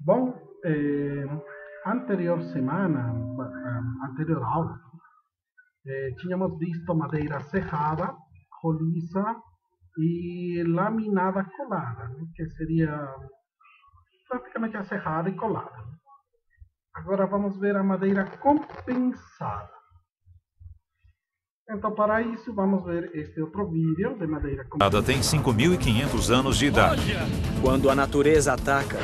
Bom, anterior semana, anterior aula, tínhamos visto madeira serrada, roliça e laminada colada, né, que seria praticamente a serrada e colada. Agora vamos ver a madeira compensada. Então, para isso, vamos ver este outro vídeo de madeira Ela compensada. tem 5.500 anos de idade. Quando a natureza ataca,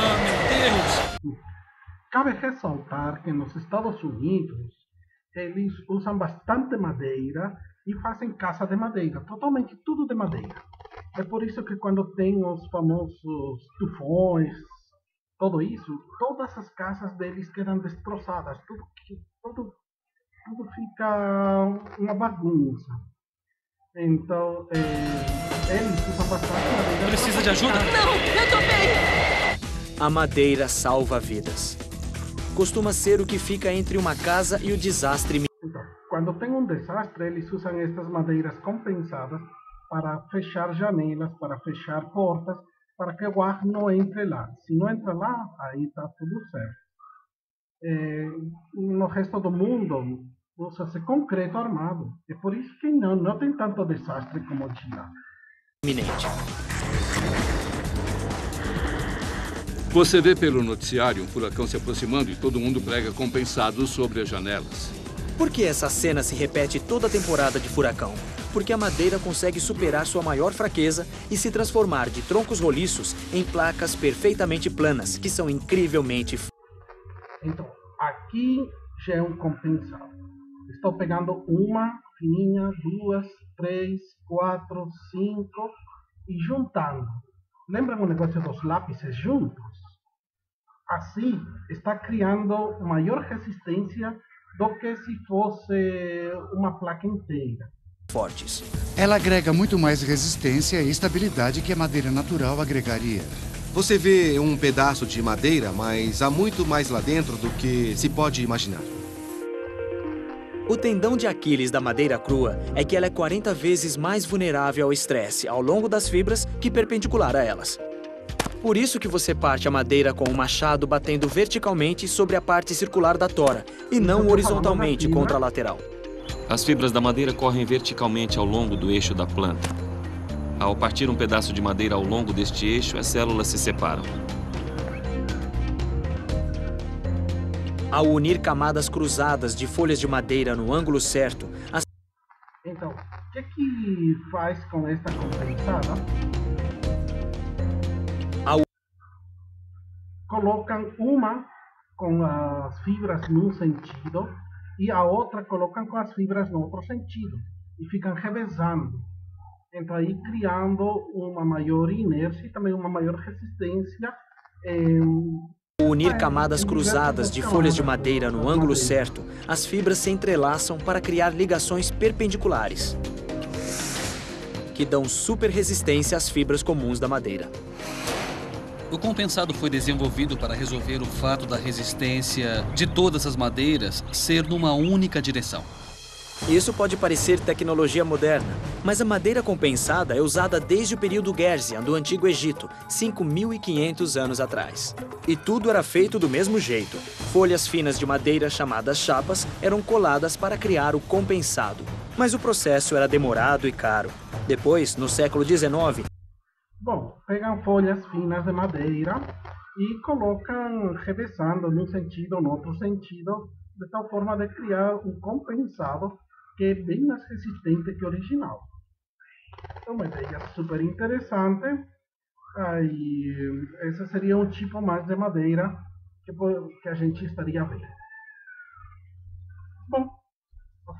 Ah, meu Deus! Cabe ressaltar que nos Estados Unidos eles usam bastante madeira e fazem casa de madeira, totalmente tudo de madeira. É por isso que quando tem os famosos tufões, tudo isso, todas as casas deles quedam destroçadas, tudo fica uma bagunça. Então, eles usam bastante madeira. Precisa de ajuda? Não, eu tô bem! a madeira salva vidas. Costuma ser o que fica entre uma casa e o desastre. Então, quando tem um desastre, eles usam estas madeiras compensadas para fechar janelas, para fechar portas, para que o ar não entre lá. Se não entra lá, aí está tudo certo. No resto do mundo, usa-se concreto armado. É por isso que não tem tanto desastre como tinha. Iminente. Você vê pelo noticiário um furacão se aproximando e todo mundo prega compensado sobre as janelas. Por que essa cena se repete toda a temporada de furacão? Porque a madeira consegue superar sua maior fraqueza e se transformar de troncos roliços em placas perfeitamente planas, que são incrivelmente... Então, aqui já é um compensado. Estou pegando uma fininha, duas, três, quatro, cinco e juntando. Lembram o negócio dos lápis juntos? Assim, está criando maior resistência do que se fosse uma placa inteira. fortes. Ela agrega muito mais resistência e estabilidade que a madeira natural agregaria. Você vê um pedaço de madeira, mas há muito mais lá dentro do que se pode imaginar. O tendão de Aquiles da madeira crua é que ela é 40 vezes mais vulnerável ao estresse ao longo das fibras que perpendicular a elas. Por isso que você parte a madeira com um machado batendo verticalmente sobre a parte circular da tora e não horizontalmente contra a lateral. As fibras da madeira correm verticalmente ao longo do eixo da planta. Ao partir um pedaço de madeira ao longo deste eixo, as células se separam. Ao unir camadas cruzadas de folhas de madeira no ângulo certo, as... Então, o que faz com esta compensada? Colocam uma com as fibras num sentido e a outra colocam com as fibras no outro sentido e ficam revezando. Então aí criando uma maior inércia e também uma maior resistência. Ao unir camadas cruzadas de folhas de madeira no ângulo certo, as fibras se entrelaçam para criar ligações perpendiculares, que dão super resistência às fibras comuns da madeira. O compensado foi desenvolvido para resolver o fato da resistência de todas as madeiras ser numa única direção. Isso pode parecer tecnologia moderna, mas a madeira compensada é usada desde o período Gérzian do Antigo Egito, 5.500 anos atrás. E tudo era feito do mesmo jeito. Folhas finas de madeira chamadas chapas eram coladas para criar o compensado. Mas o processo era demorado e caro. Depois, no século XIX... Bom, pegam folhas finas de madeira e colocam revezando num sentido ou no outro sentido, de tal forma de criar um compensado que é bem mais resistente que o original. É uma ideia super interessante. Aí, esse seria um tipo mais de madeira que a gente estaria vendo. Bom,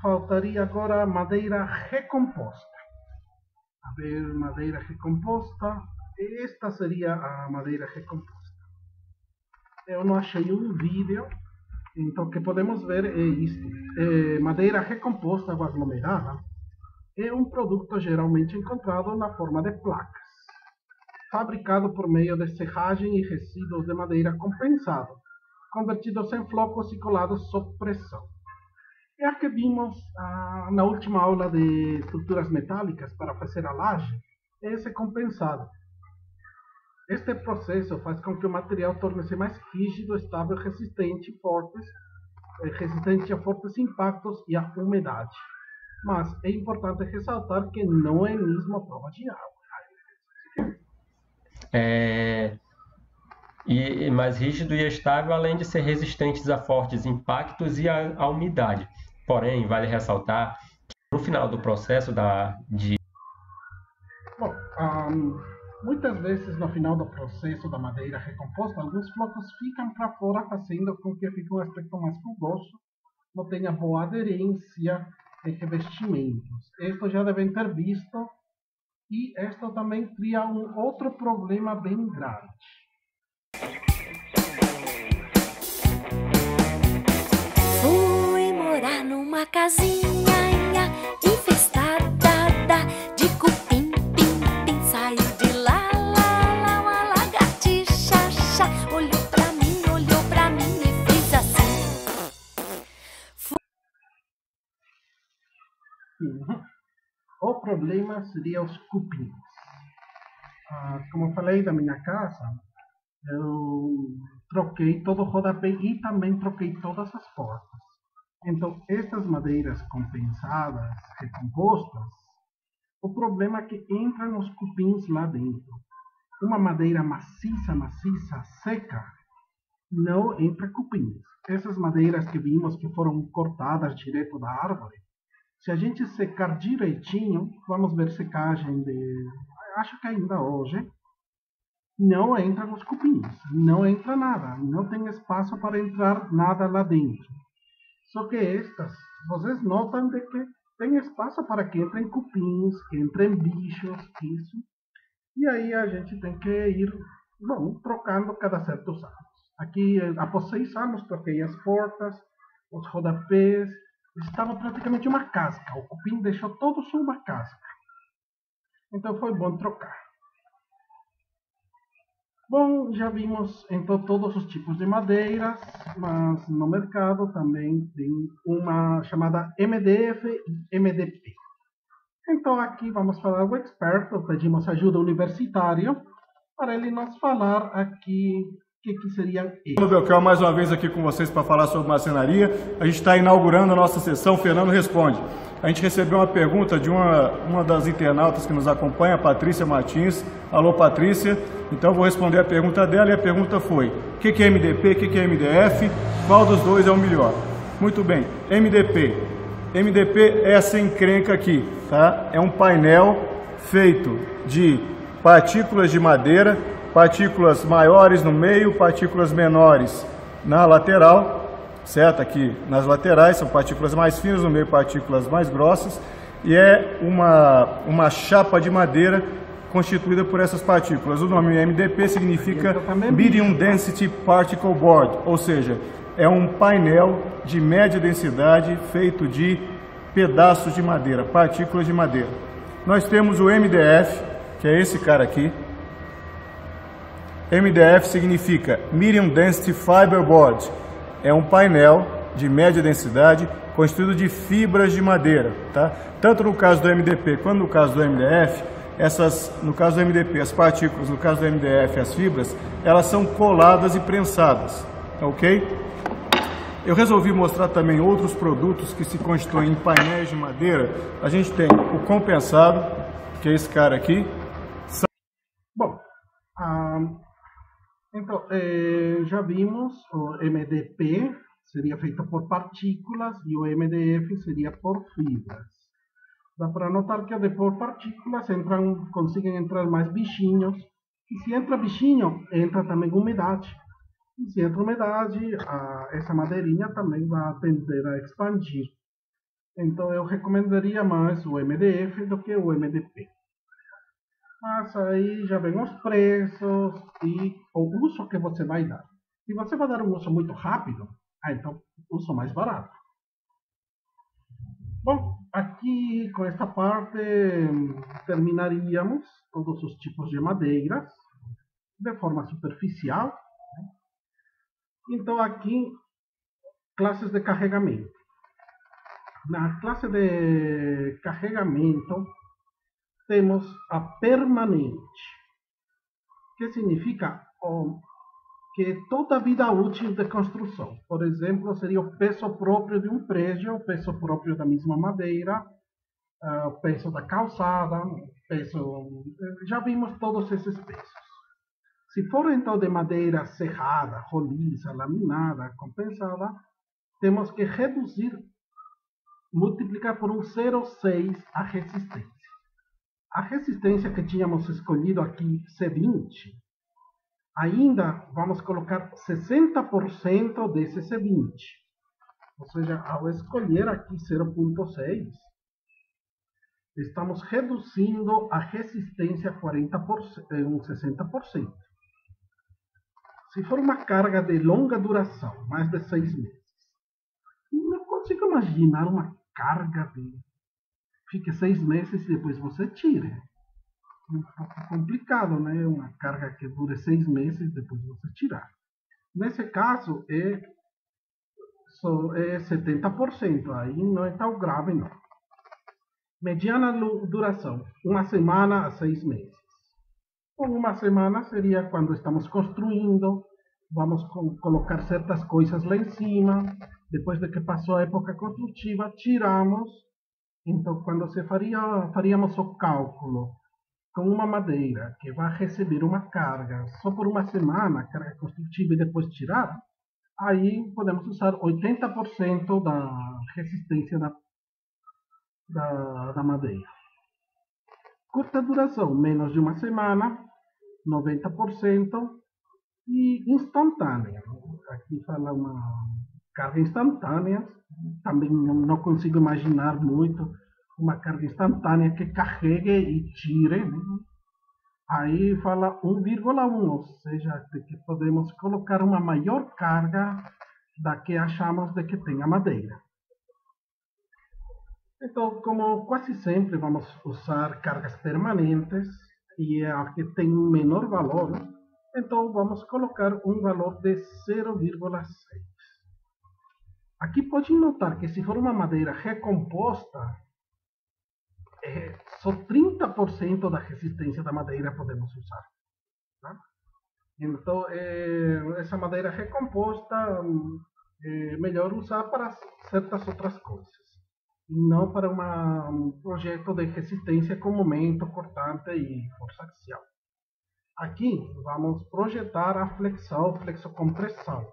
faltaria agora madeira recomposta. A ver, madeira recomposta. Esta seria a madeira recomposta. Eu não achei um vídeo, então o que podemos ver é isto. Madeira recomposta ou aglomerada é um produto geralmente encontrado na forma de placas, fabricado por meio de serragem e resíduos de madeira compensado, convertidos em flocos e colados sob pressão. É a que vimos na última aula de estruturas metálicas para fazer a laje, é esse compensado. Este processo faz com que o material torne-se mais rígido, estável, resistente a fortes impactos e à umidade. Mas é importante ressaltar que não é mesmo a prova de água. E mais rígido e estável, além de ser resistentes a fortes impactos e à umidade. Porém, vale ressaltar que no final do processo muitas vezes no final do processo da madeira recomposta, alguns flocos ficam para fora, fazendo com que fique um aspecto mais rugoso, não tenha boa aderência e revestimentos. Isto já devem ter visto, e isto também cria um outro problema bem grande. Fui morar numa casinha infestada de cupim, pim, saiu de lá, uma lagartixa, olhou pra mim e fez assim. O problema seria os cupins. Como eu falei da minha casa, eu troquei todo o rodapé e também troquei todas as portas. Então, estas madeiras compensadas, recompostas, o problema é que entram os cupins lá dentro. Uma madeira maciça, seca, não entra cupins. Essas madeiras que vimos que foram cortadas direto da árvore, se a gente secar direitinho, vamos ver secagem acho que ainda hoje, não entram os cupins, não entra nada, não tem espaço para entrar nada lá dentro. Só que estas, vocês notam de que tem espaço para que entrem cupins, que entrem bichos, isso. E aí a gente tem que ir, trocando cada certos anos. Aqui, após 6 anos, troquei as portas, os rodapés, estava praticamente uma casca. O cupim deixou todo só uma casca. Então foi bom trocar. Bom, já vimos então todos os tipos de madeiras, mas no mercado também tem uma chamada MDF e MDP. Então aqui vamos falar com o experto, pedimos ajuda universitária para ele nos falar aqui o que seria isso. Belcal, mais uma vez aqui com vocês para falar sobre marcenaria. A gente está inaugurando a nossa sessão Fernando Responde. A gente recebeu uma pergunta de uma das internautas que nos acompanha, a Patrícia Martins. Alô, Patrícia. Então, eu vou responder a pergunta dela, e a pergunta foi: o que é MDP, o que é MDF, qual dos dois é o melhor? Muito bem, MDP. MDP é essa encrenca aqui, tá? É um painel feito de partículas de madeira, partículas maiores no meio, partículas menores na lateral, certo? Aqui nas laterais são partículas mais finas, no meio partículas mais grossas, e é uma chapa de madeira constituída por essas partículas. O nome MDP significa Medium Density Particle Board, ou seja, é um painel de média densidade feito de pedaços de madeira, partículas de madeira. Nós temos o MDF, que é esse cara aqui. MDF significa Medium Density Fiberboard. É um painel de média densidade constituído de fibras de madeira, tá? Tanto no caso do MDP quanto no caso do MDF, no caso do MDP, as partículas, no caso do MDF, as fibras, elas são coladas e prensadas, ok? Eu resolvi mostrar também outros produtos que se constituem em painéis de madeira. A gente tem o compensado, que é esse cara aqui. Bom, então, já vimos o MDP seria feito por partículas e o MDF seria por fibras. Dá para notar que de por partículas conseguem entrar mais bichinhos. E se entra bichinho, entra também umidade. E se entra umidade, essa madeirinha também vai tender a expandir. Então eu recomendaria mais o MDF do que o MDP. Mas aí já vem os preços e o uso que você vai dar. Se você vai dar um uso muito rápido, então uso mais barato. Bom, aqui com esta parte terminaríamos todos os tipos de madeiras de forma superficial. Então aqui, classes de carregamento. Na classe de carregamento, temos a permanente, que significa que toda a vida útil de construção. Por exemplo, seria o peso próprio de um prédio, o peso próprio da mesma madeira, o peso da calçada, já vimos todos esses pesos. Se for então de madeira serrada, roliça, laminada, compensada, temos que reduzir, multiplicar por 0,6 a resistência. A resistência que tínhamos escolhido aqui, C20, ainda vamos colocar 60% desse C20. Ou seja, ao escolher aqui 0,6, estamos reduzindo a resistência a 60%. Se for uma carga de longa duração, mais de 6 meses, não consigo imaginar uma carga de... Fique 6 meses e depois você tire. Um pouco complicado, né? Uma carga que dure 6 meses e depois você tirar. Nesse caso, é 70%. Aí não é tão grave, não. Mediana duração, 1 semana a 6 meses. Com 1 semana seria quando estamos construindo, vamos colocar certas coisas lá em cima, depois de que passou a época construtiva, tiramos. Então, quando faríamos o cálculo com uma madeira que vai receber uma carga só por 1 semana, carga construtiva, e depois tirar, aí podemos usar 80% da resistência da madeira. Curta duração, menos de 1 semana, 90%, e instantânea. Aqui fala uma carga instantânea, também não consigo imaginar muito uma carga instantânea que carregue e tire, né? Aí fala 1,1, ou seja, de que podemos colocar uma maior carga da que achamos de que tem a madeira. Então, como quase sempre vamos usar cargas permanentes, e é a que tem um menor valor, então vamos colocar um valor de 0,6. Aqui pode notar que se for uma madeira recomposta, só 30% da resistência da madeira podemos usar. Tá? Então, essa madeira recomposta é melhor usar para certas outras coisas, e não para um projeto de resistência com momento cortante e força axial. Aqui vamos projetar a flexocompressão,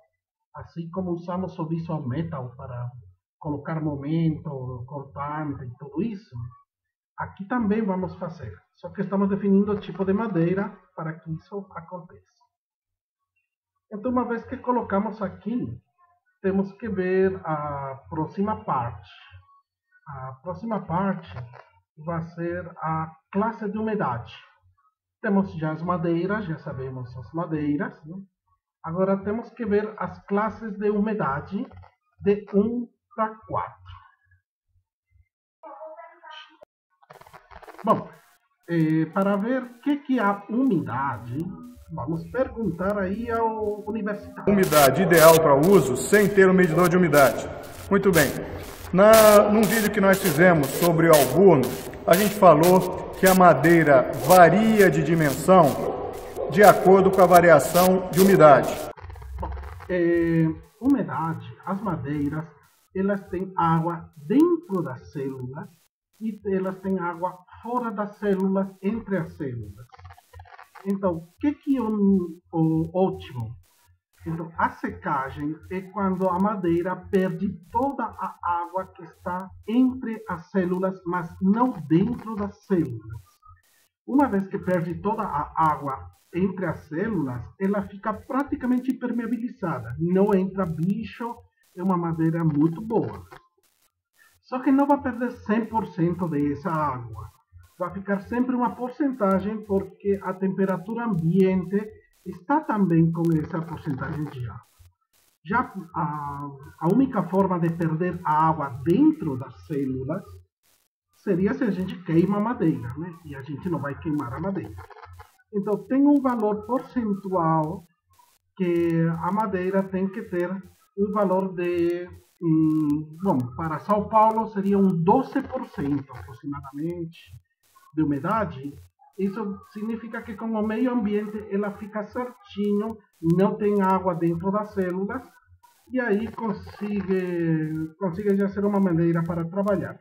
assim como usamos o Visual Metal para colocar momento cortante e tudo isso. Aqui também vamos fazer, só que estamos definindo o tipo de madeira para que isso aconteça. Então, uma vez que colocamos aqui, temos que ver a próxima parte. A próxima parte vai ser a classe de umidade. Temos já as madeiras, já sabemos as madeiras, né? Agora temos que ver as classes de umidade de 1 para 4. Bom, para ver o que é a umidade, vamos perguntar aí ao universitário. Umidade ideal para uso sem ter um medidor de umidade. Muito bem. Num vídeo que nós fizemos sobre o alburno, a gente falou que a madeira varia de dimensão de acordo com a variação de umidade. Umidade, as madeiras, elas têm água dentro das células e elas têm água fora das células, entre as células. Então, o que é o ótimo? Então, a secagem é quando a madeira perde toda a água que está entre as células, mas não dentro das células. Uma vez que perde toda a água entre as células, ela fica praticamente impermeabilizada. Não entra bicho, é uma madeira muito boa. Só que não vai perder 100% dessa água. Vai ficar sempre uma porcentagem, porque a temperatura ambiente está também com essa porcentagem de água. Já a única forma de perder a água dentro das células seria se a gente queima a madeira, né? E a gente não vai queimar a madeira. Então, tem um valor percentual que a madeira tem que ter um valor de... bom, para São Paulo seria um 12% aproximadamente de umidade. Isso significa que com o meio ambiente ela fica certinho, não tem água dentro das células, e aí consegue já ser uma madeira para trabalhar.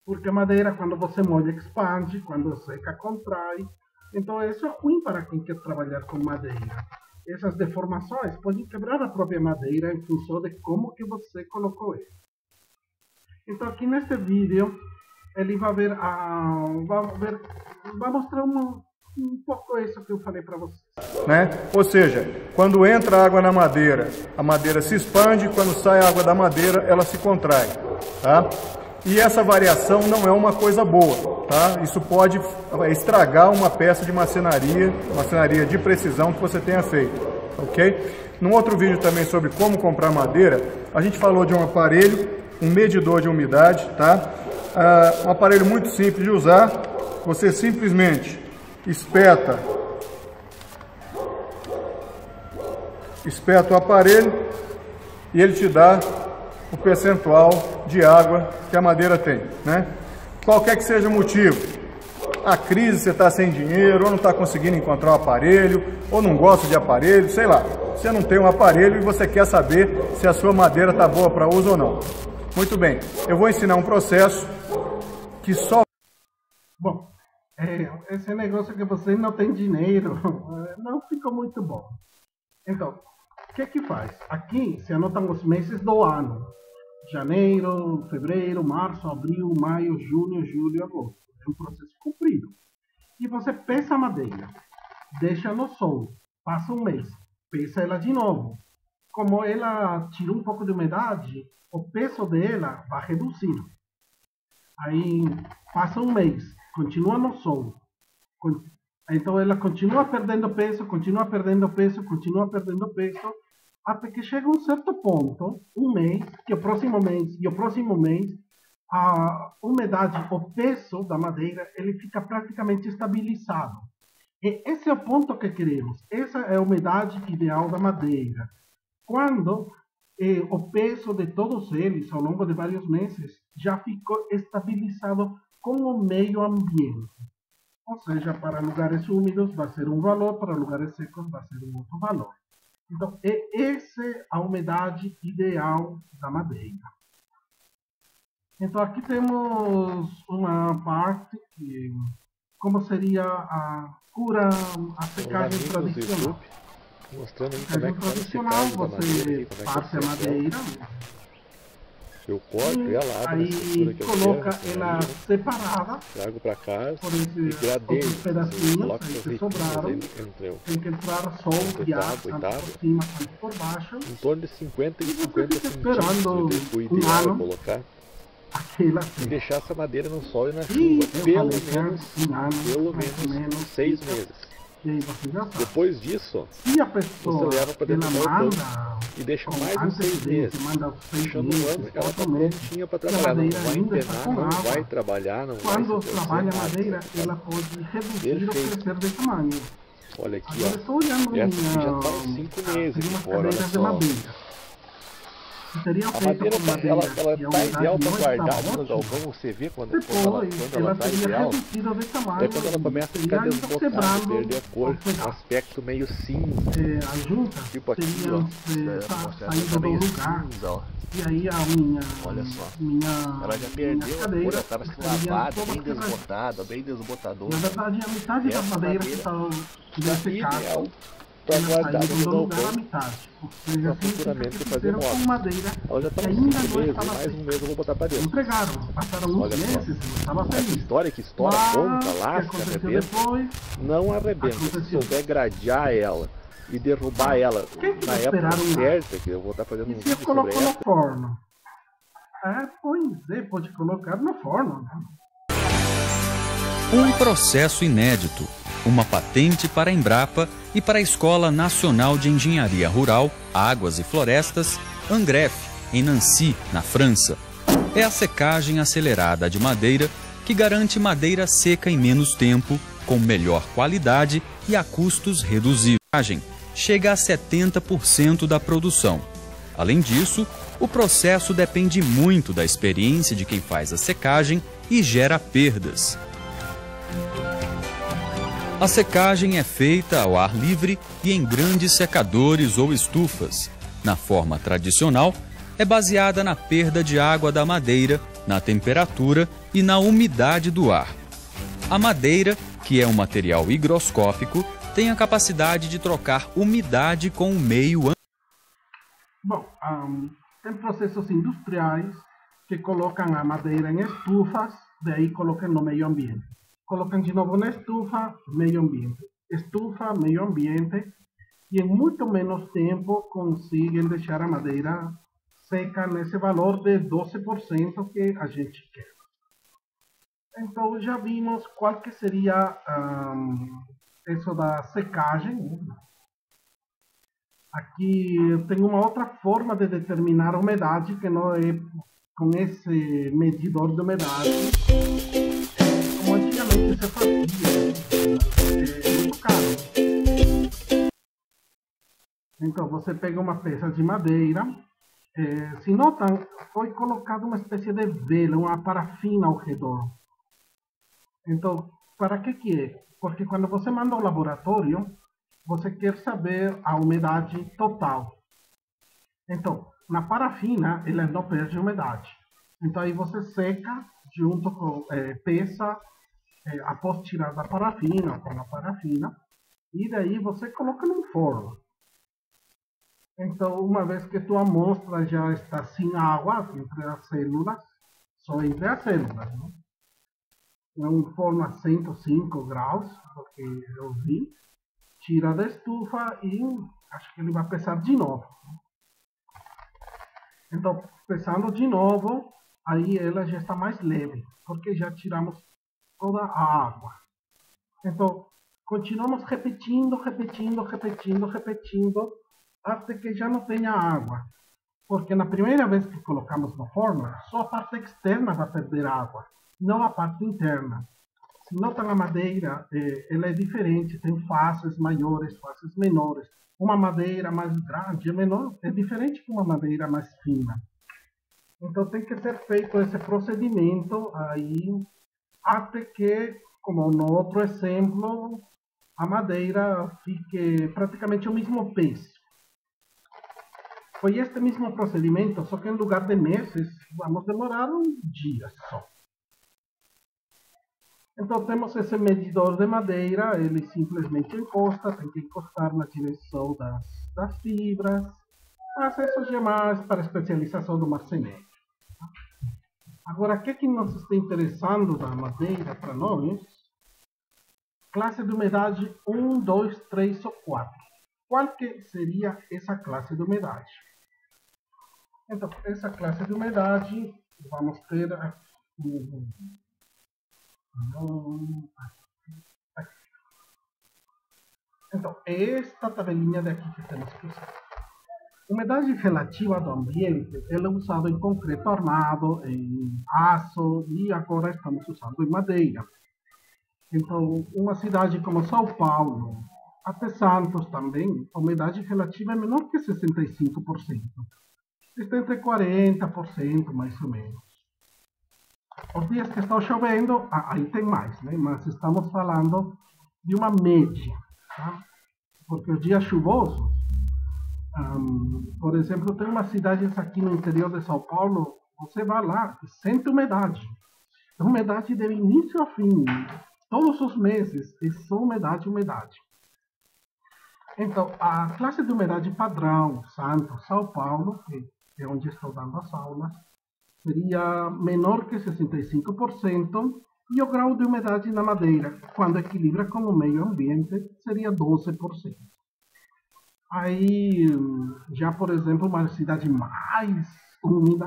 Porque a madeira, quando você molha, expande, quando seca, contrai. Então isso é ruim para quem quer trabalhar com madeira. Essas deformações podem quebrar a própria madeira em função de como que você colocou ele. Então aqui neste vídeo ele vai mostrar um pouco isso que eu falei para vocês. Né? Ou seja, quando entra água na madeira, a madeira se expande, quando sai água da madeira, ela se contrai. Tá? E essa variação não é uma coisa boa. Tá? Isso pode estragar uma peça de marcenaria de precisão que você tenha feito. Ok? Num outro vídeo também sobre como comprar madeira, a gente falou de um aparelho, um medidor de umidade, tá? Um aparelho muito simples de usar. Você simplesmente espeta o aparelho e ele te dá o percentual de água que a madeira tem, né? Qualquer que seja o motivo, a crise, você está sem dinheiro, ou não está conseguindo encontrar o aparelho, ou não gosta de aparelho, sei lá. Você não tem um aparelho e você quer saber se a sua madeira está boa para uso ou não. Muito bem, eu vou ensinar um processo que só... Bom, esse negócio que você não tem dinheiro não ficou muito bom. Então, o que faz? Aqui se anotam os meses do ano. Janeiro, fevereiro, março, abril, maio, junho, julho, agosto. É um processo comprido. E você pesa a madeira, deixa no sol, passa um mês, pesa ela de novo. Como ela tira um pouco de umidade, o peso dela vai reduzindo. Aí passa um mês, continua no sol. Então ela continua perdendo peso, continua perdendo peso, continua perdendo peso, até que chega um certo ponto, um mês, que o próximo mês e o próximo mês, a umidade, o peso da madeira, ele fica praticamente estabilizado. E esse é o ponto que queremos. Essa é a umidade ideal da madeira. Quando o peso de todos eles, ao longo de vários meses, já ficou estabilizado com o meio ambiente. Ou seja, para lugares úmidos vai ser um valor, para lugares secos vai ser um outro valor. Então, essa é a umidade ideal da madeira. Então, aqui temos uma parte que, como seria a cura, a secagem tradicional. Mostrando aí como é que faz a secagem da madeira, parte a madeira. Eu corto ela, abro essa aí que eu coloca quero, ela separada, trago para casa e gradeio, pedacinhos que sobraram. Tem que entrar sol e ar, tanto por cima quanto por baixo. Em torno de 50 e 50 esperando o ideal é colocar e deixar essa madeira no sol e na chuva pelo menos 6 meses. Depois disso, você leva para dentro do balcão e deixa mais uns 6 meses. Deixando um ano, ela está prontinha para trabalhar. Não vai empenar, não vai trabalhar, não vai Quando trabalha a madeira, ela pode reduzir ou crescer de tamanho. Olha aqui, ó. Essa já está uns 5 meses de fora, olha só. A madeira ela está ideal para guardar no galpão, você vê quando ela está ideal, é quando ela começa a ficar desbotada, perder a cor, um aspecto meio cinza, tipo aqui, ó, saindo do lugar. E aí a olha só, ela já perdeu a cor, ela estava lavada, bem desbotada, bem desbotadora. Na verdade, a metade da madeira que está ideal para guardar no galpão, para futuramente fazer móvel. Ela já está uns 5 meses, mais um mês eu vou botar para dentro. Entregaram, passaram uns meses, estava feliz. Essa história que estoura a ponta, lasca, arrebenta, não arrebenta. Se souber gradear ela e derrubar ela na época certa, que eu vou estar fazendo um vídeo sobre essa. No forno? Pois é, pode colocar no forno. Um processo inédito. Uma patente para a Embrapa e para a Escola Nacional de Engenharia Rural, Águas e Florestas, ANGREF, em Nancy, na França. É a secagem acelerada de madeira que garante madeira seca em menos tempo, com melhor qualidade e a custos reduzidos. A secagem chega a 70% da produção. Além disso, o processo depende muito da experiência de quem faz a secagem e gera perdas. A secagem é feita ao ar livre e em grandes secadores ou estufas. Na forma tradicional, é baseada na perda de água da madeira, na temperatura e na umidade do ar. A madeira, que é um material higroscópico, tem a capacidade de trocar umidade com o meio ambiente. Bom, tem processos industriais que colocam a madeira em estufas, daí colocam no meio ambiente. Colocam de novo na estufa, meio ambiente. Estufa, meio ambiente. E em muito menos tempo conseguem deixar a madeira seca nesse valor de 12% que a gente quer. Então já vimos qual que seria isso da secagem. Aqui tem uma outra forma de determinar a umidade que não é com esse medidor de umidade. Como antigamente se fazia, é muito caro. Então você pega uma peça de madeira, se notam, foi colocada uma espécie de vela, uma parafina ao redor. Então, para que é? Porque quando você manda ao laboratório, você quer saber a umidade total. Então, na parafina, ela não perde umidade. Então, aí você seca junto com peça, após tirar da parafina, com a parafina, e daí você coloca no forno. Então, uma vez que tua amostra já está sem água entre as células, só entre as células, né? É um forno a 105 graus, porque eu vi, tira da estufa e acho que ele vai pesar de novo. Então, pesando de novo, aí ela já está mais leve, porque já tiramos toda a água. Então, continuamos repetindo, até que já não tenha água. Porque na primeira vez que colocamos no forno, só a parte externa vai perder água, não a parte interna. Se notam, a madeira, ela é diferente, tem faces maiores, faces menores. Uma madeira mais grande, menor, é diferente de uma madeira mais fina. Então tem que ser feito esse procedimento aí, até que, como no outro exemplo, a madeira fique praticamente o mesmo peso. Foi este mesmo procedimento, só que em lugar de meses, vamos demorar um dia só. Então temos esse medidor de madeira, ele simplesmente encosta, tem que encostar na direção das fibras, mas isso já é mais para a especialização do marceneiro. Agora, o que nos está interessando da madeira para nós? Classe de umidade 1, 2, 3 ou 4. Qual que seria essa classe de umidade? Então, essa classe de umidade, vamos ter aqui. Então, esta tabelinha daqui que temos que usar. Umidade relativa do ambiente, ela é usada em concreto armado, em aço e agora estamos usando em madeira. Então, uma cidade como São Paulo, até Santos também, a umidade relativa é menor que 65%. Está entre 40%, mais ou menos. Os dias que está chovendo, aí tem mais, né? Mas estamos falando de uma média, tá? Porque os dias chuvosos, por exemplo, tem umas cidades aqui no interior de São Paulo, você vai lá e sente umidade. Umidade de início a fim, todos os meses, é só umidade. Então, a classe de umidade padrão, Santos, São Paulo, que é onde estou dando as aulas, seria menor que 65%, e o grau de umidade na madeira, quando equilibra com o meio ambiente, seria 12%. Aí, já por exemplo, uma cidade mais úmida,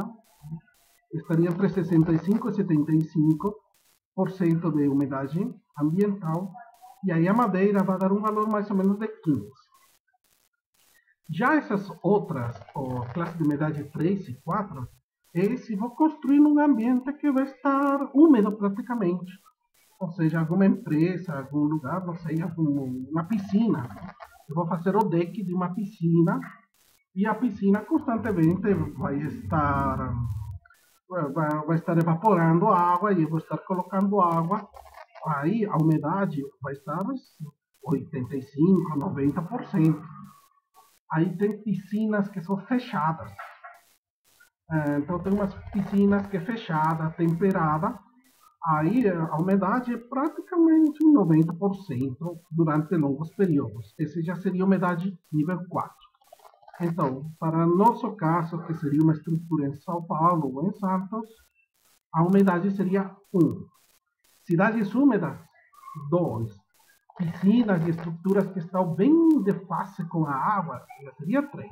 estaria entre 65% e 75% de umidade ambiental, e aí a madeira vai dar um valor mais ou menos de 15%. Já essas outras, classe de umidade 3 e 4, se vou construir num ambiente que vai estar úmido praticamente. Ou seja, alguma empresa, algum lugar, não sei, uma piscina. Eu vou fazer o deck de uma piscina e a piscina constantemente vai estar evaporando água e eu vou estar colocando água aí a umidade vai estar 85%, 90%. Aí tem piscinas que são fechadas. Então tem umas piscinas que é fechada, temperada. Aí a umidade é praticamente 90% durante longos períodos. Esse já seria umidade nível 4. Então, para nosso caso, que seria uma estrutura em São Paulo ou em Santos, a umidade seria 1. Cidades úmidas, 2. Piscinas e estruturas que estão bem de face com a água, já seria 3.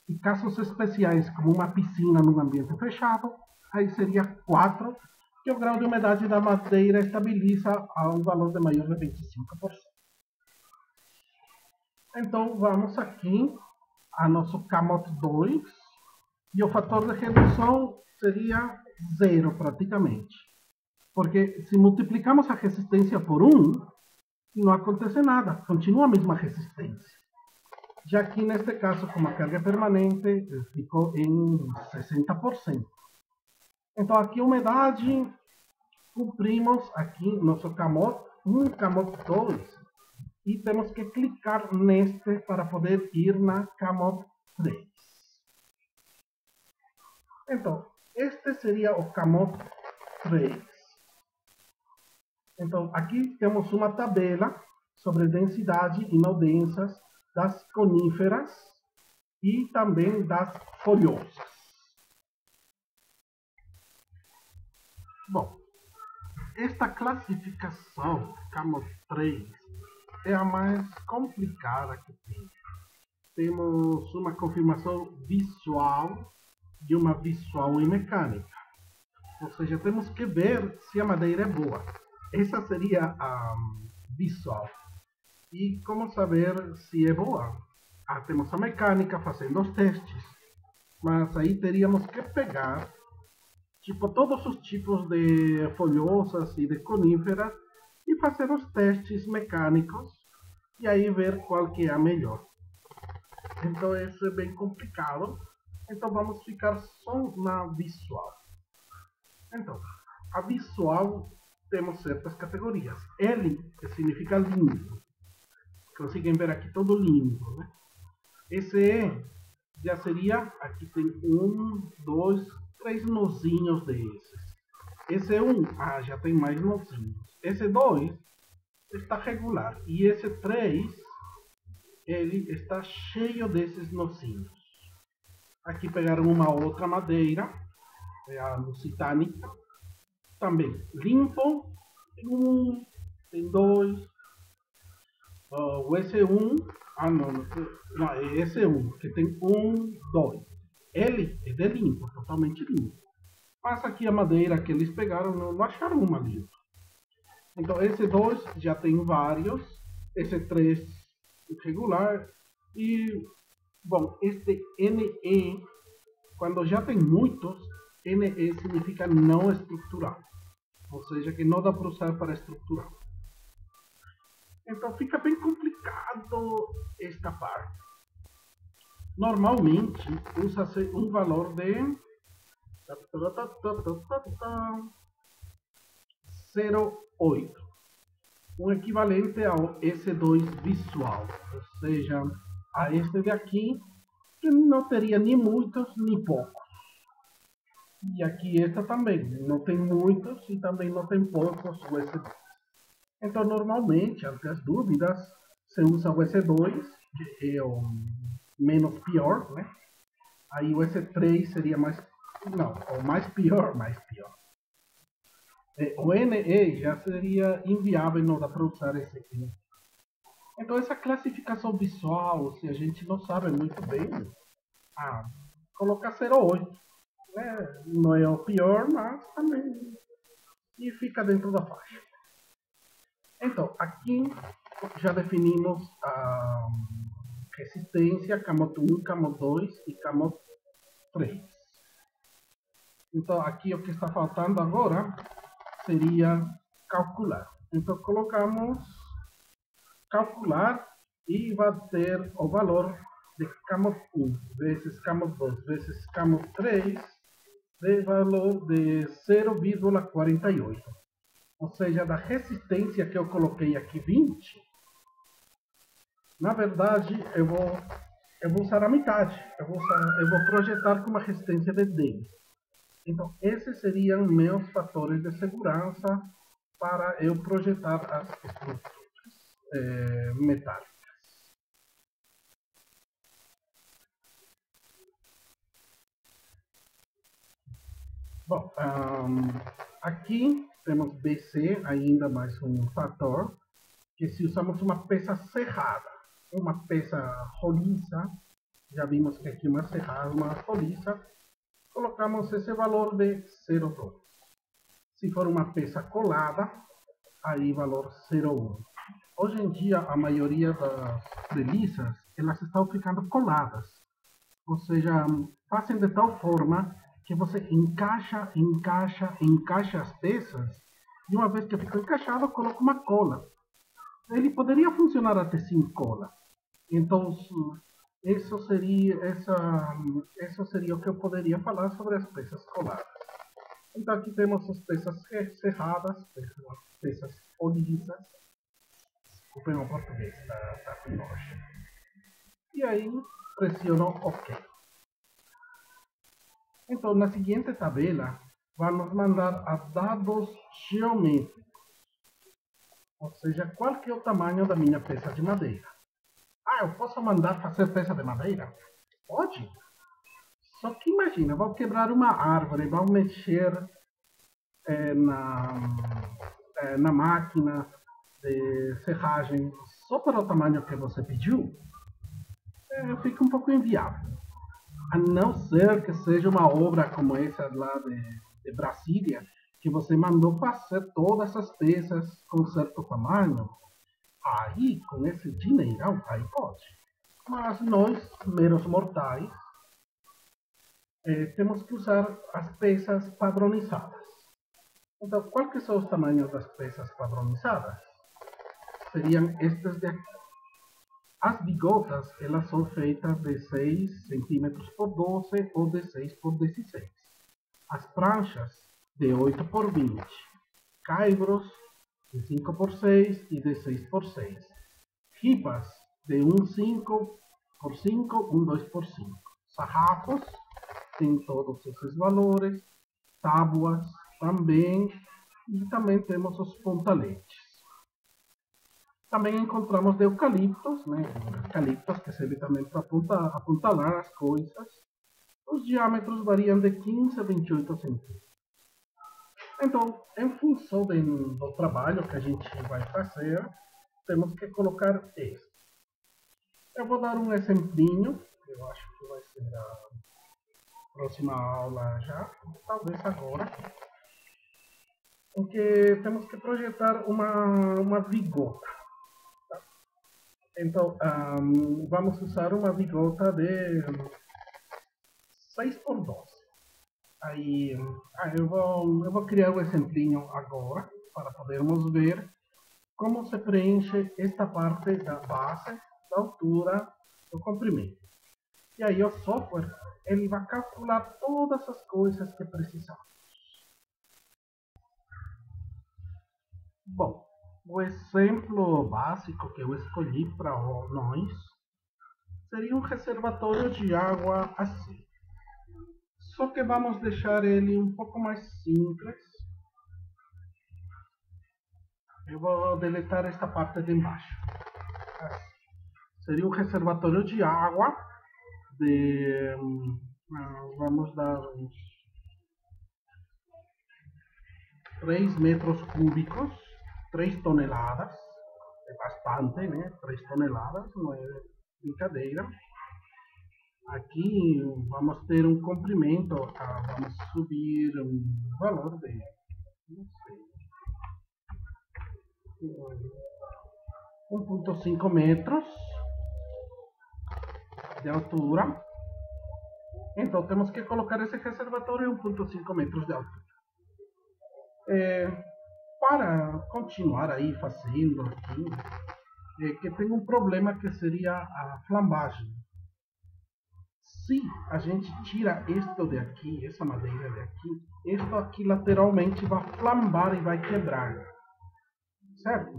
E casos especiais, como uma piscina num ambiente fechado, aí seria 4, que o grau de umidade da madeira estabiliza a um valor de maior de 25%. Então, vamos aqui a nosso CAMOT 2, e o fator de redução seria 0 praticamente. Porque se multiplicamos a resistência por 1, não acontece nada, continua a mesma resistência. Já que neste caso, como a carga é permanente, ficou em 60%. Então aqui a umidade, cumprimos aqui nosso CAMOT 1, CAMOT 2, e temos que clicar neste para poder ir na CAMOT 3. Então, este seria o CAMOT 3. Então, aqui temos uma tabela sobre densidade e não densas das coníferas e também das folhosas. Bom, esta classificação CAMOT 3 é a mais complicada que tem. Temos uma confirmação visual e uma visual e mecânica. Ou seja, temos que ver se a madeira é boa. Essa seria a visual. E como saber se é boa? Temos a mecânica fazendo os testes. Mas aí teríamos que pegar todos os tipos de folhosas e de coníferas e fazer os testes mecânicos e aí ver qual que é a melhor. Então isso é bem complicado. Então vamos ficar só na visual. Então, a visual temos certas categorias. L, que significa limpo. Conseguem ver aqui todo limpo, né? Esse já seria, aqui tem 1, 2, 3 nozinhos desses. Esse 1, já tem mais nozinhos. Esse 2 está regular. E esse 3, ele está cheio desses nozinhos. Aqui pegaram uma outra madeira, é a lusitânica. Também limpo, tem 1, tem 2. O S1, não, é S1, que tem 1, 2. L é de limpo, totalmente limpo. Mas aqui a madeira que eles pegaram, não acharam uma limpa. Então esse 2 já tem vários, esse 3 irregular, e, bom, este NE, quando já tem muitos, NE significa não estrutural. Ou seja, que não dá para usar para estruturar. Então fica bem complicado esta parte. Normalmente usa-se um valor de 0,8. Um equivalente ao S2 visual. Ou seja, a este de aqui, que não teria nem muitos nem poucos. E aqui esta também, não tem muitos e também não tem poucos USB. Então, normalmente, ante as dúvidas, você usa o S2, que é o menos pior, né? Aí o S3 seria mais... Não, o mais pior, O NE já seria inviável, não dá para usar esse aqui. Então, essa classificação visual, se a gente não sabe muito bem, colocar 0,8. Não é o pior, mas também e fica dentro da faixa. Então, aqui já definimos a resistência CAMOT 1, CAMOT 2 e CAMOT 3. Então, aqui o que está faltando agora seria calcular. Então, colocamos calcular e vai ter o valor de CAMOT 1 vezes CAMOT 2 vezes CAMOT 3 de valor de 0,48. ou seja, da resistência que eu coloquei aqui 20, na verdade eu vou usar a metade. Eu vou projetar com uma resistência de 10. Então, esses seriam meus fatores de segurança para eu projetar as estruturas metálicas. Bom, aqui temos BC, ainda mais um fator, que se usamos uma peça cerrada, uma peça roliça, já vimos que aqui uma cerrada, uma roliça, colocamos esse valor de 0,2. Se for uma peça colada, aí valor 0,1. Hoje em dia, a maioria das treliças, elas estão ficando coladas. Ou seja, fazem de tal forma que você encaixa as peças, e uma vez que ficou encaixado, coloca uma cola. Ele poderia funcionar até sem cola. Então, isso seria o que eu poderia falar sobre as peças coladas. Então, aqui temos as peças cerradas, peças polisas. Desculpem o português, tá com nojo. E aí, pressiono OK. Então, na seguinte tabela, vamos mandar a dados geométricos. Ou seja, qual que é o tamanho da minha peça de madeira. Eu posso mandar fazer peça de madeira? Pode. Só que imagina, vou quebrar uma árvore, vou mexer na máquina de serragem só para o tamanho que você pediu, fica um pouco inviável. A não ser que seja uma obra como essa lá de Brasília, que você mandou fazer todas as peças com certo tamanho. Aí, com esse dinheirão, aí pode. Mas nós, meros mortais, temos que usar as peças padronizadas. Então, quais que são os tamanhos das peças padronizadas? Seriam estas de aqui. As bigotas, elas são feitas de 6 centímetros por 12 ou de 6 por 16. As pranchas, de 8 por 20. Caibros, de 5 por 6 e de 6 por 6. Ripas, de 1,5 por 5, 1,2 por 5. Sarrafos, tem todos esses valores. Tábuas, também. E também temos os pontaletes. Também encontramos de eucaliptos, né? Eucaliptos que servem também para apuntalar as coisas. Os diâmetros variam de 15 a 28 centímetros. Então, em função do trabalho que a gente vai fazer, temos que colocar este. Eu vou dar um exemplinho, eu acho que vai ser a próxima aula já, talvez agora, em que temos que projetar uma vigota. Tá? Então, vamos usar uma vigota de 6 por 12. Aí, eu vou criar um exemplinho agora, para podermos ver como se preenche esta parte da base, da altura, do comprimento. E aí o software, ele vai calcular todas as coisas que precisamos. Bom, o exemplo básico que eu escolhi para nós seria um reservatório de água assim. Só que vamos deixar ele um pouco mais simples. Eu vou deletar esta parte de embaixo. Seria um reservatório de água de... vamos dar uns 3 metros cúbicos, 3 toneladas. É bastante, né? 3 toneladas, não é brincadeira. Aqui vamos ter um comprimento, vamos subir um valor de, não sei, 1,5 metros de altura. Então temos que colocar esse reservatório em 1,5 metros de altura. Para continuar aí fazendo aqui, que tem um problema que seria a flambagem. Se a gente tira isto de aqui, essa madeira de aqui, isto aqui lateralmente vai flambar e vai quebrar. certo?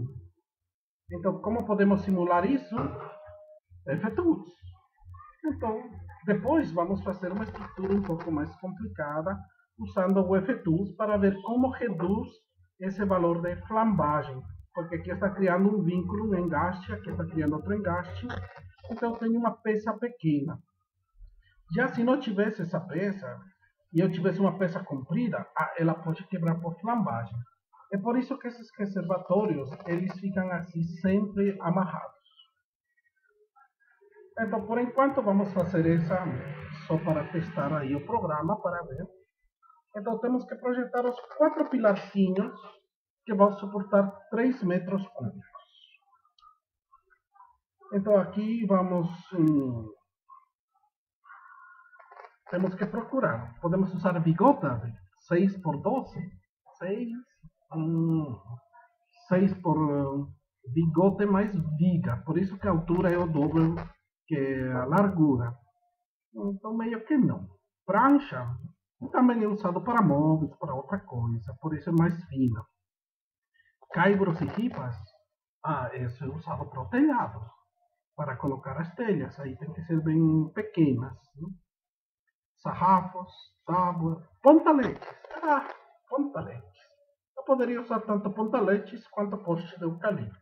Então, como podemos simular isso? FTools. Então, depois vamos fazer uma estrutura um pouco mais complicada usando o FTools para ver como reduz esse valor de flambagem. Porque aqui está criando um vínculo, um engaste, aqui está criando outro engaste. Então, eu tenho uma peça pequena. Já se não tivesse essa peça, e eu tivesse uma peça comprida, ela pode quebrar por flambagem. É por isso que esses reservatórios, eles ficam assim sempre amarrados. Então, por enquanto, vamos fazer essa só para testar aí o programa, para ver. Então, temos que projetar os 4 pilarzinhos que vão suportar 3 metros cúbicos. Então, aqui vamos... temos que procurar. Podemos usar bigota, 6 por 12. 6 por bigote mais viga. Por isso que a altura é o dobro que a largura. Então, meio que não. Prancha também é usado para móveis, para outra coisa. Por isso é mais fina. Caibros e ripas, isso é usado para o telhado. Para colocar as telhas. Aí tem que ser bem pequenas. Né? Sarrafos, tábuas, pontaletes. Pontaletes. Eu poderia usar tanto pontaletes quanto postes de eucalipto.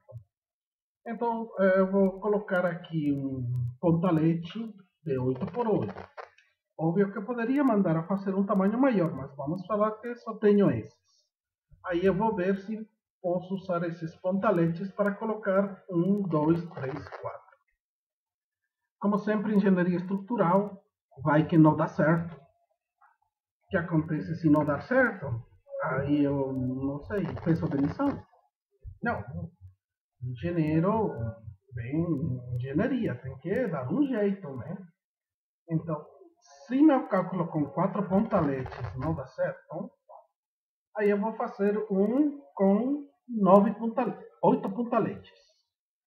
Então, eu vou colocar aqui um pontalete de 8 por 8. Óbvio que eu poderia mandar a fazer um tamanho maior, mas vamos falar que só tenho esses. Aí eu vou ver se posso usar esses pontaletes para colocar 1, 2, 3, 4. Como sempre, engenharia estrutural, vai que não dá certo. O que acontece se não dar certo? Aí eu não sei, peço demissão. Não, engenheiro, bem, engenharia, tem que dar um jeito, né? Então, se meu cálculo com 4 pontaletes não dá certo, aí eu vou fazer um com 8 pontaletes.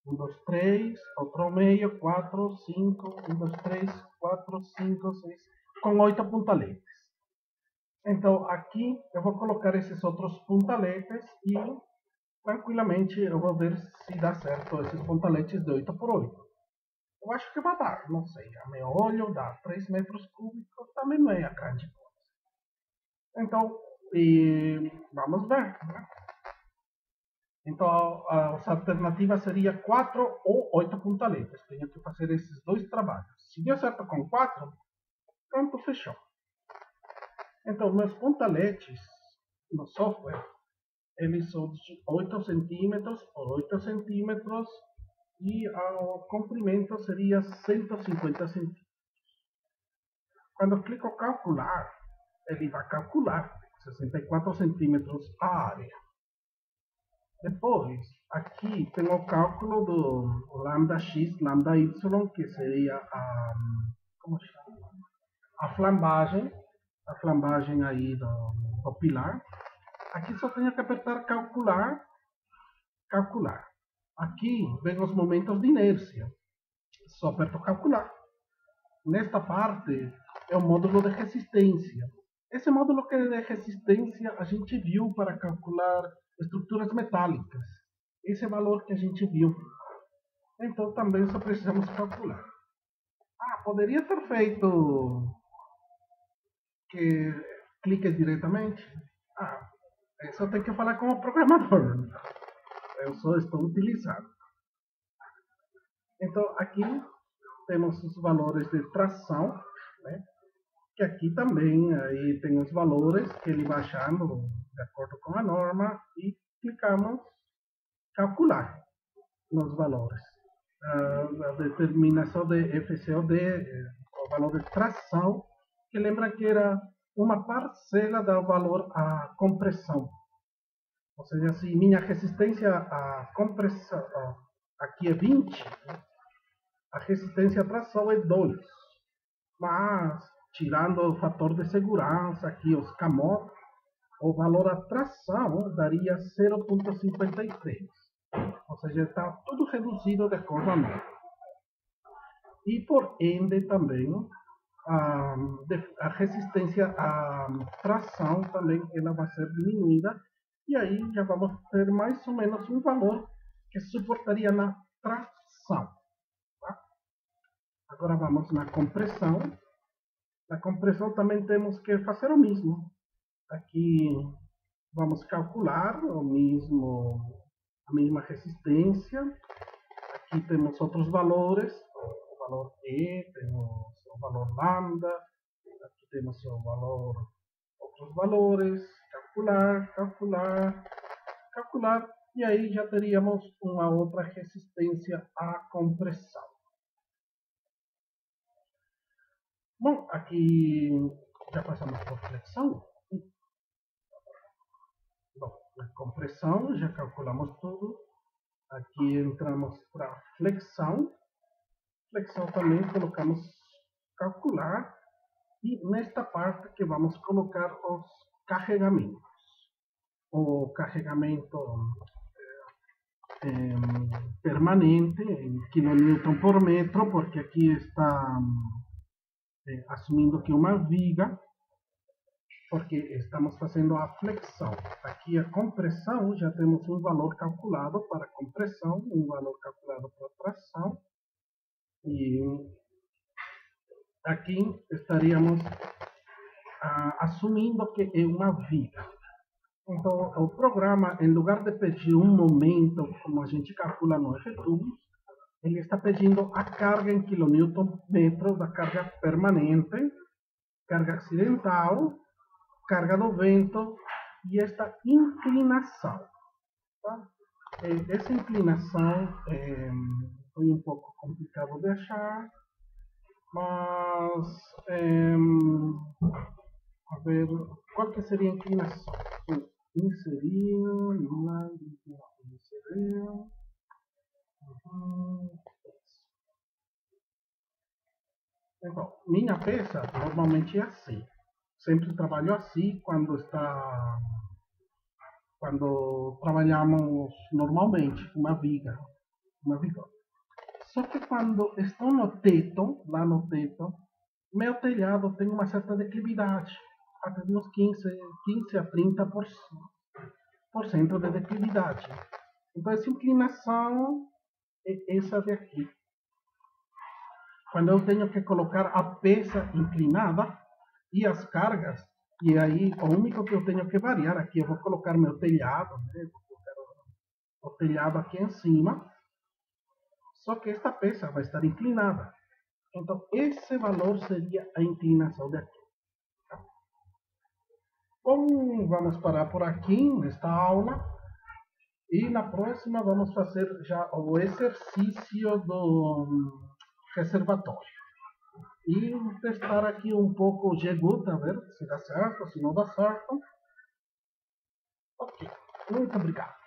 1, 2, 3, outro meio, 4, 5, 1, 2, 3, 4, 5, 6, com 8 pontaletes. Então, aqui eu vou colocar esses outros pontaletes e tranquilamente eu vou ver se dá certo esses pontaletes de 8 por 8. Eu acho que vai dar, não sei, a meu olho dá 3 metros cúbicos, também não é a grande coisa. Então, vamos ver, né? Então, as alternativas seriam 4 ou 8 pontaletes. Tenho que fazer esses dois trabalhos. Se deu certo com 4, pronto, fechou. Então, meus pontaletes no software, eles são de 8 centímetros por 8 centímetros e o comprimento seria 150 centímetros. Quando eu clico calcular, ele vai calcular 64 centímetros a área. Depois, aqui tem o cálculo do lambda x, lambda y, que seria a flambagem aí do pilar. Aqui só tenho que apertar calcular. Aqui vem os momentos de inércia. Só aperto calcular. Nesta parte é o módulo de resistência. Esse módulo de resistência a gente viu para calcular estruturas metálicas. Esse é o valor que a gente viu. Então também só precisamos calcular. Poderia ter feito que clique diretamente. Só tem que falar com o programador. Eu só estou utilizando. Então aqui temos os valores de tração, né? Que aqui também aí tem os valores que ele vai achando de acordo com a norma e clicamos calcular nos valores. A determinação de FCOD, o valor de tração, que lembra que era uma parcela do valor à compressão. Ou seja, se minha resistência à compressão aqui é 20, a resistência à tração é 2. Mas, tirando o fator de segurança, aqui os CAMOT, o valor à tração daria 0,53. Ou seja, está tudo reduzido de acordo a norma. E por ende também, a resistência à tração também ela vai ser diminuída E aí já vamos ter mais ou menos um valor que suportaria na tração. Tá? Agora vamos na compressão. Na compressão também temos que fazer o mesmo. Aqui vamos calcular a mesma resistência. Aqui temos outros valores. O valor E, temos o valor lambda. Aqui temos o valor, outros valores. Calcular. E aí já teríamos uma outra resistência à compressão. Bom, aqui já passamos por flexão. Bom, na compressão já calculamos tudo. Aqui entramos para flexão. Flexão também colocamos calcular. E nesta parte que vamos colocar os carregamentos. O carregamento permanente em kN por metro, porque aqui está assumindo que é uma viga, porque estamos fazendo a flexão. Aqui a compressão, já temos um valor calculado para compressão, um valor calculado para tração, e aqui estaríamos assumindo que é uma viga. Então, o programa, em lugar de pedir um momento, como a gente calcula no RTubes, ele está pedindo a carga em kN da carga permanente, carga acidental, carga do vento e esta inclinação. Tá? Essa inclinação foi um pouco complicado de achar, mas a ver, qual que seria a inclinação? Inserir. Então, minha peça normalmente é assim. Sempre trabalho assim quando trabalhamos normalmente uma viga. Só que quando estou no teto, lá no teto, meu telhado tem uma certa declividade, até de uns 15 a 30% de declividade. Então essa inclinação é essa daqui. Quando eu tenho que colocar a peça inclinada e as cargas, e aí o único que eu tenho que variar aqui, eu vou colocar meu telhado, né? Vou colocar o telhado aqui em cima, só que esta peça vai estar inclinada. Então esse valor seria a inclinação daqui. Bom, vamos parar por aqui nesta aula. E na próxima vamos fazer já o exercício do reservatório. E testar aqui um pouco o GGUT, a ver se dá certo, se não dá certo. Ok, muito obrigado.